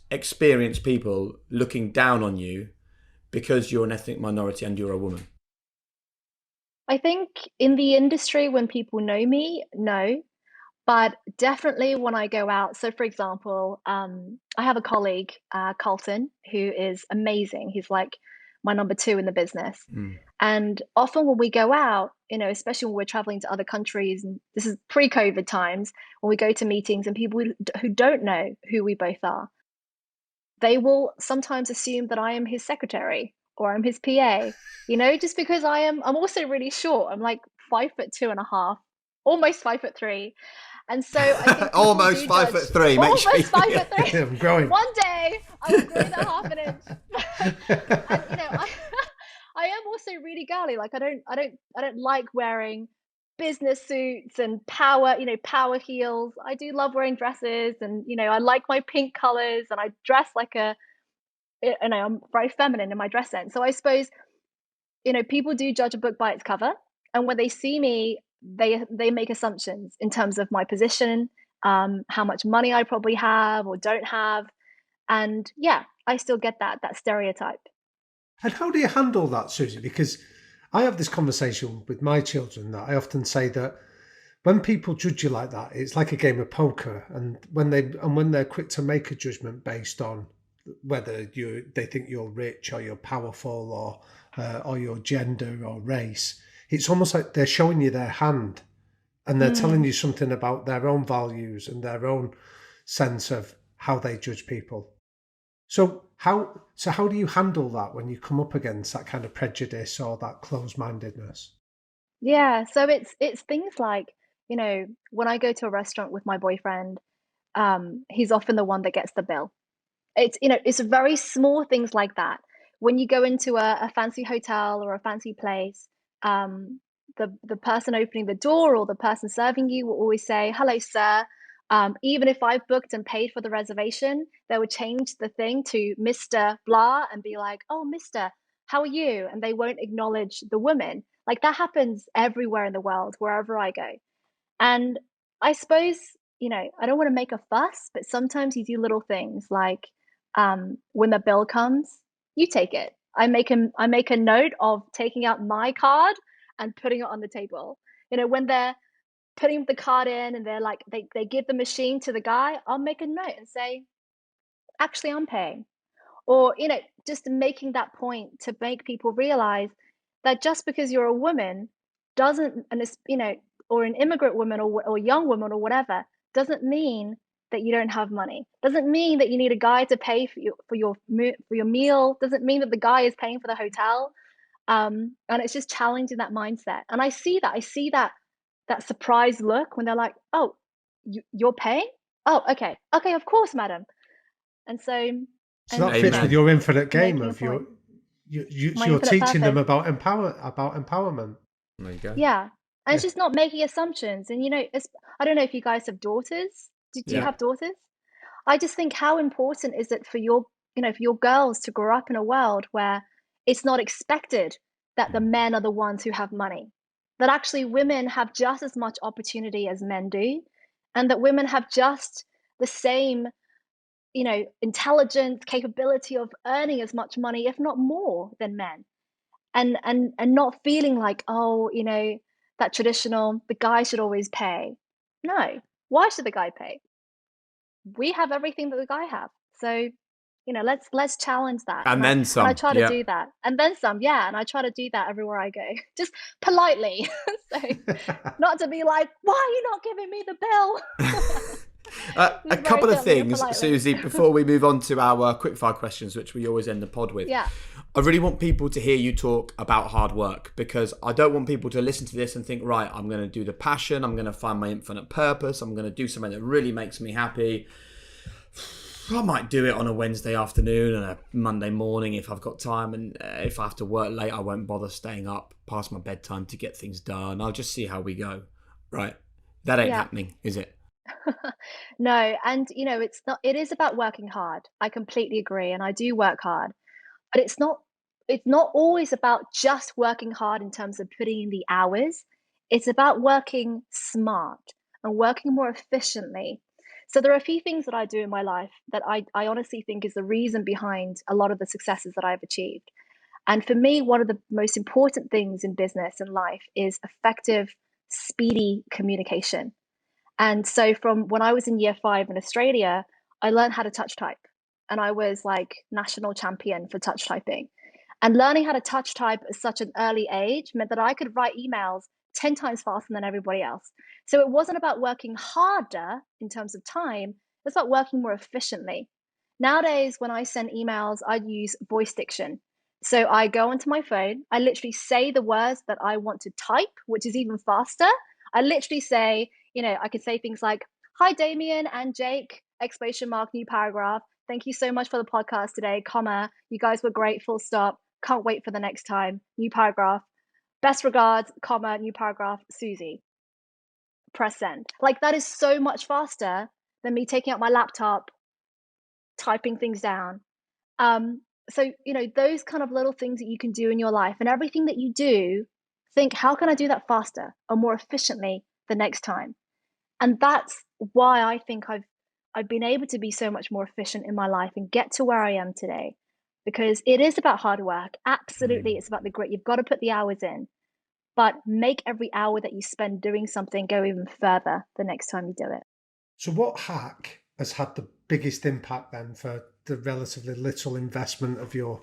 experience people looking down on you because you're an ethnic minority and you're a woman? I think in the industry, when people know me, no. But definitely when I go out, so for example, I have a colleague, Carlton, who is amazing. He's like my number two in the business. And often when we go out, you know, especially when we're traveling to other countries, and this is pre-COVID times, when we go to meetings and people who don't know who we both are, they will sometimes assume that I am his secretary or I'm his PA, you know, just because I'm also really short. I'm like 5'2.5", almost 5'3". And so I think almost 5'3". Almost 5'3". Yeah, I'm growing. One day I will grow that half an inch. And you know, I am also really girly. Like I don't like wearing business suits and power heels. I do love wearing dresses, and you know, I like my pink colors, and I dress like I'm very feminine in my dress sense. So I suppose, you know, people do judge a book by its cover, and when they see me, they make assumptions in terms of my position, how much money I probably have or don't have, and yeah, I still get that stereotype. And how do you handle that, Susie? Because I have this conversation with my children that I often say that when people judge you like that, it's like a game of poker, and when they're quick to make a judgment based on whether they think you're rich or you're powerful or your gender or race, it's almost like they're showing you their hand, and they're telling you something about their own values and their own sense of how they judge people. So how do you handle that when you come up against that kind of prejudice or that closed-mindedness? Yeah, so it's things like, you know, when I go to a restaurant with my boyfriend, he's often the one that gets the bill. It's, you know, it's very small things like that. When you go into a fancy hotel or a fancy place, the person opening the door or the person serving you will always say, "Hello, sir." Even if I've booked and paid for the reservation, they would change the thing to Mr. Blah and be like, "Oh, Mr., how are you?" And they won't acknowledge the woman. Like that happens everywhere in the world, wherever I go. And I suppose, you know, I don't want to make a fuss, but sometimes you do little things like, when the bill comes, you take it. I make a note of taking out my card and putting it on the table. You know, when they're putting the card in and they're like they give the machine to the guy, I'll make a note and say, actually I'm paying. Or, you know, just making that point to make people realize that just because you're a woman doesn't, and it's, you know, or an immigrant woman or young woman or whatever, doesn't mean that you don't have money. Doesn't mean that you need a guy to pay for your meal. Doesn't mean that the guy is paying for the hotel. And it's just challenging that mindset. And I see that surprised look when they're like, "Oh, you're paying? Oh, okay, okay, of course, madam." And so, So and that fits with your infinite game making a of point. My you're infinite teaching them purpose. about empowerment. There you go. Yeah, and Yeah. it's just not making assumptions. And you know, I don't know if you guys have daughters. Do you Yeah. have daughters? I just think how important is it for for your girls to grow up in a world where it's not expected that the men are the ones who have money, that actually women have just as much opportunity as men do, and that women have just the same, you know, intelligence, capability of earning as much money, if not more, than men. And not feeling like, oh, you know, that traditional, the guy should always pay. No. Why should the guy pay? We have everything that the guy have. So, you know, let's challenge that. And And I then and I some. try to Yeah. do that. And then some, yeah. And I try to do that everywhere I go. Just politely. So not to be like, why are you not giving me the bill? A Just very couple of gently and things, politely. Susie, before we move on to our quickfire questions, which we always end the pod with. Yeah. I really want people to hear you talk about hard work, because I don't want people to listen to this and think, right, I'm going to do the passion, I'm going to find my infinite purpose, I'm going to do something that really makes me happy. I might do it on a Wednesday afternoon and a Monday morning if I've got time, and if I have to work late, I won't bother staying up past my bedtime to get things done. I'll just see how we go. Right. That ain't Yeah. happening, is it? No, and it is about working hard. I completely agree, and I do work hard. But it's not always about just working hard in terms of putting in the hours. It's about working smart and working more efficiently. So there are a few things that I do in my life that I honestly think is the reason behind a lot of the successes that I've achieved. And for me, one of the most important things in business and life is effective, speedy communication. And so from when I was in year 5 in Australia, I learned how to touch type. And I was like national champion for touch typing. And learning how to touch type at such an early age meant that I could write emails 10 times faster than everybody else. So it wasn't about working harder in terms of time, it's about working more efficiently. Nowadays, when I send emails, I use voice diction. So I go onto my phone, I literally say the words that I want to type, which is even faster. I literally say, I could say things like, "Hi, Damien and Jake, exclamation mark, new paragraph. Thank you so much for the podcast today, comma. You guys were great, full stop. Can't wait for the next time. New paragraph. Best regards, comma, new paragraph, Susie." Press send. Like that is so much faster than me taking out my laptop, typing things down. So, those kind of little things that you can do in your life and everything that you do, think, how can I do that faster or more efficiently the next time? And that's why I think I've been able to be so much more efficient in my life and get to where I am today. Because it is about hard work. Absolutely, it's about the grit. You've got to put the hours in, but make every hour that you spend doing something go even further the next time you do it. So, what hack has had the biggest impact then for the relatively little investment of your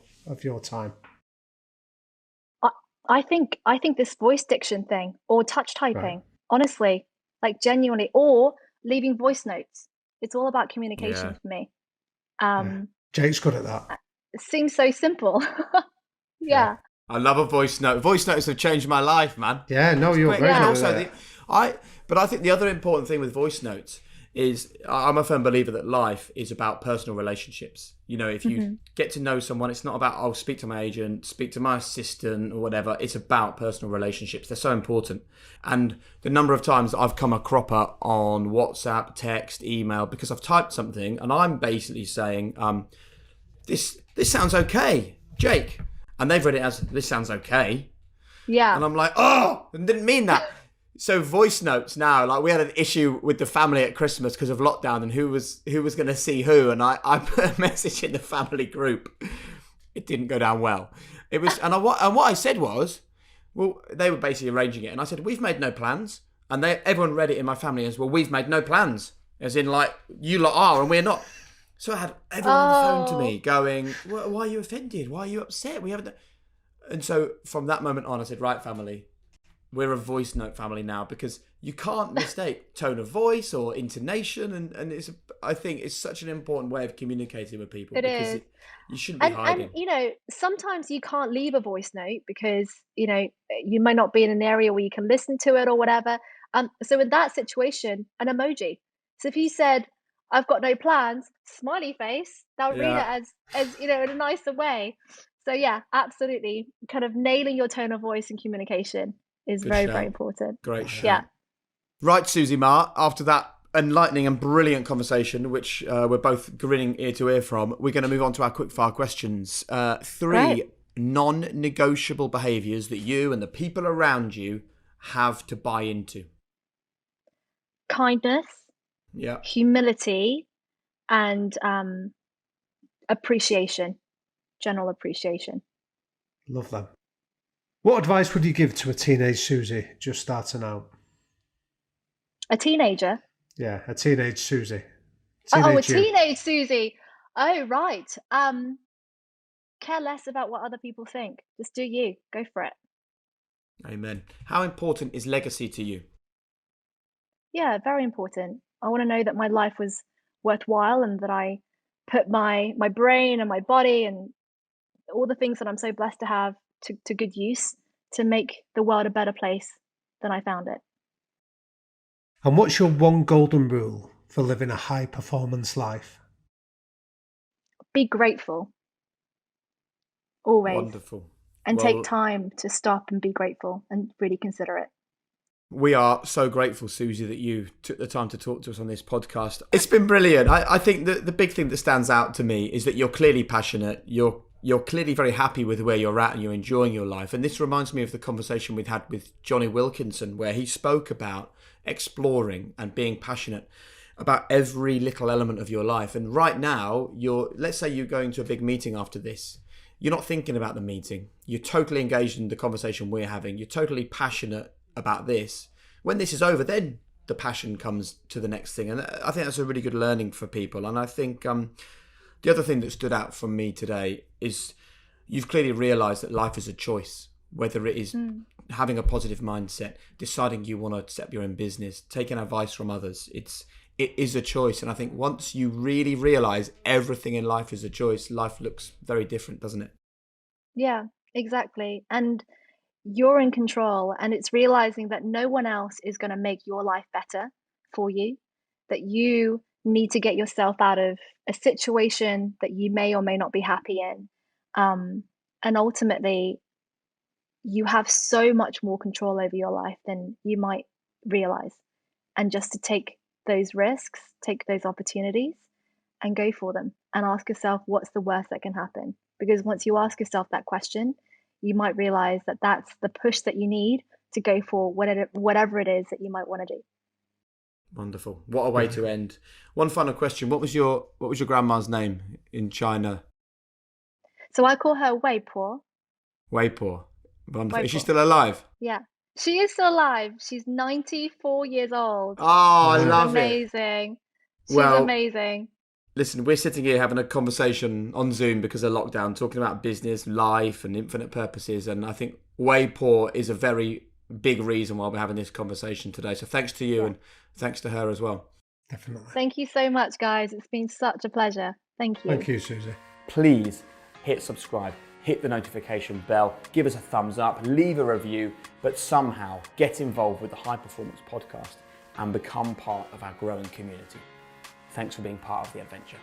time? I, I think this voice diction thing or touch Right. typing, honestly, like genuinely, or leaving voice notes. It's all about Yeah. communication for me. Yeah. Um, Jake's good at that. it seems so simple. Yeah. Yeah, I love a voice note. Voice notes have changed my life, man. Yeah, no, It's you're great. very And yeah, good also at it. but I think the other important thing with voice notes is I'm a firm believer that life is about personal relationships. If you hmm get to know someone, it's not about, I'll speak to my agent, speak to my assistant or whatever. It's about personal relationships. They're so important. And the number of times that I've come a cropper on WhatsApp, text, email, because I've typed something and I'm basically saying, this sounds okay, Jake. And they've read it as, this sounds okay. yeah. And I'm like, oh, I didn't mean that. So voice notes now, like we had an issue with the family at Christmas because of lockdown and who was going to see who. And I put a message in the family group. It didn't go down well. It was, and what I said was, well, they were basically arranging it. And I said, we've made no plans. And everyone read it in my family as, well, we've made no plans. As in like, you lot are and we're not. So I had everyone on the phone to me Oh, going, why are you offended? Why are you upset? We haven't. And so from that moment on, I said, right, family, we're a voice note family now because you can't mistake tone of voice or intonation. And I think it's such an important way of communicating with people it because is. you shouldn't be And hiding. sometimes you can't leave a voice note because, you might not be in an area where you can listen to it or whatever. So in that situation, an emoji. So if you said, "I've got no plans," smiley face, they'll read it Yeah, as in a nicer way. So yeah, absolutely. Kind of nailing your tone of voice and communication is good very, very shout. important. Great Yeah. shout. Right, Susie Ma, after that enlightening and brilliant conversation, which we're both grinning ear to ear from, we're going to move on to our quickfire questions. Great. Three non-negotiable behaviours that you and the people around you have to buy into. Kindness, Yeah. humility, and appreciation, general appreciation. Love them. What advice would you give to a teenage Susie just starting out? A teenager. Yeah, a teenage Susie. Oh, a Teenage you. teenage Susie. Oh, right. Care less about what other people think. Just do you. Go for it. Amen. How important is legacy to you? Yeah, very important. I want to know that my life was worthwhile and that I put my brain and my body and all the things that I'm so blessed to have to good use to make the world a better place than I found it. And what's your one golden rule for living a high performance life? Be grateful always Wonderful. and take Well, time to stop and be grateful and really consider it. We are so grateful, Susie, that you took the time to talk to us on this podcast. It's been brilliant. I think that the big thing that stands out to me is that you're clearly passionate. You're clearly very happy with where you're at and you're enjoying your life. And this reminds me of the conversation we'd had with Johnny Wilkinson, where he spoke about exploring and being passionate about every little element of your life. And right now, let's say you're going to a big meeting after this. You're not thinking about the meeting. You're totally engaged in the conversation we're having. You're totally passionate about this. When this is over, then the passion comes to the next thing. And I think that's a really good learning for people. And I think the other thing that stood out from me today is you've clearly realized that life is a choice, whether it is having a positive mindset, deciding you want to set up your own business, taking advice from others. It is a choice. And I think once you really realize everything in life is a choice, life looks very different, doesn't it? Yeah, exactly. And you're in control, and it's realizing that no one else is going to make your life better for you, that you need to get yourself out of a situation that you may or may not be happy in. And ultimately, you have so much more control over your life than you might realize. And just to take those risks, take those opportunities, and go for them, and ask yourself, what's the worst that can happen? Because once you ask yourself that question, you might realize that that's the push that you need to go for whatever it is that you might want to do. Wonderful. What a way to end. One final question. What was your grandma's name in China? So I call her Wei Po. Wei Po. Wonderful. Wei Is she Po. still alive? Yeah. She is still alive. She's 94 years old. Oh, I She's love it. amazing. She's Well, amazing. listen, we're sitting here having a conversation on Zoom because of lockdown, talking about business, life, and infinite purposes. And I think Wei Po is a very big reason why we're having this conversation today. So thanks to you and thanks to her as well. Definitely. Thank you so much, guys. It's been such a pleasure. Thank you. Thank you, Susie. Please hit subscribe, hit the notification bell, give us a thumbs up, leave a review, but somehow get involved with the High Performance Podcast and become part of our growing community. Thanks for being part of the adventure.